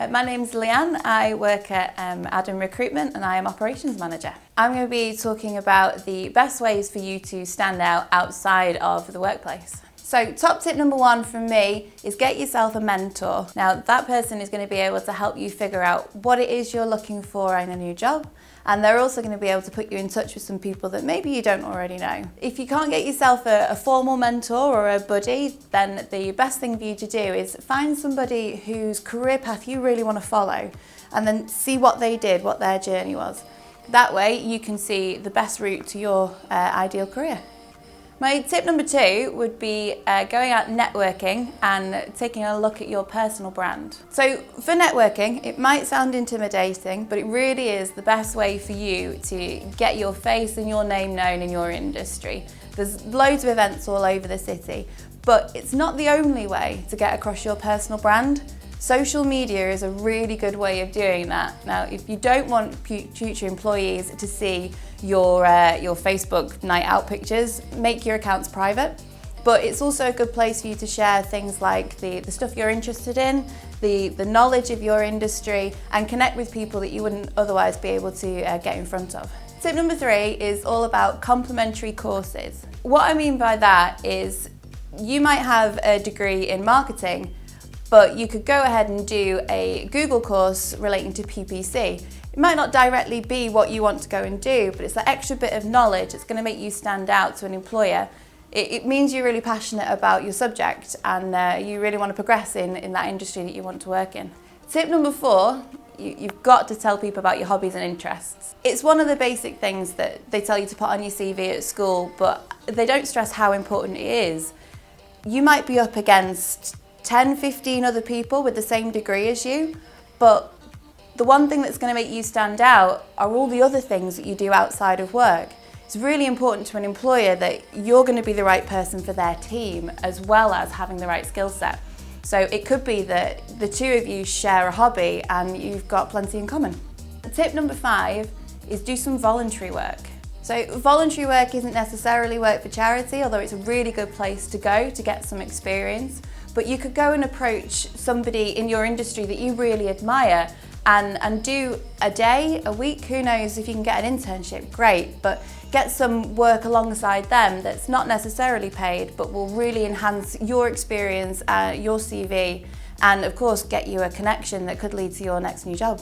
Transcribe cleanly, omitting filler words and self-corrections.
My name's Leanne. I work at Adam Recruitment and I am Operations Manager. I'm going to be talking about the best ways for you to stand out outside of the workplace. So top tip number one from me is get yourself a mentor. Now that person is going to be able to help you figure out what it is you're looking for in a new job, and they're also going to be able to put you in touch with some people that maybe you don't already know. If you can't get yourself a formal mentor or a buddy, then the best thing for you to do is find somebody whose career path you really want to follow and then see what they did, what their journey was. That way you can see the best route to your ideal career. My tip number two would be going out networking and taking a look at your personal brand. So for networking, it might sound intimidating, but it really is the best way for you to get your face and your name known in your industry. There's loads of events all over the city, but it's not the only way to get across your personal brand. Social media is a really good way of doing that. Now, if you don't want future employees to see your Facebook night out pictures, make your accounts private. But it's also a good place for you to share things like the stuff you're interested in, the knowledge of your industry, and connect with people that you wouldn't otherwise be able to get in front of. Tip number three is all about complementary courses. What I mean by that is you might have a degree in marketing, but you could go ahead and do a Google course relating to PPC. It might not directly be what you want to go and do, but it's that extra bit of knowledge that's going to make you stand out to an employer. It means you're really passionate about your subject and you really want to progress in that industry that you want to work in. Tip number four, you've got to tell people about your hobbies and interests. It's one of the basic things that they tell you to put on your CV at school, but they don't stress how important it is. You might be up against 10, 15 other people with the same degree as you, but the one thing that's going to make you stand out are all the other things that you do outside of work. It's really important to an employer that you're going to be the right person for their team as well as having the right skill set. So it could be that the two of you share a hobby and you've got plenty in common. Tip number five is do some voluntary work. So voluntary work isn't necessarily work for charity, although it's a really good place to go to get some experience. But you could go and approach somebody in your industry that you really admire and do a day, a week, who knows if you can get an internship, great, but get some work alongside them that's not necessarily paid but will really enhance your experience, your CV, and of course get you a connection that could lead to your next new job.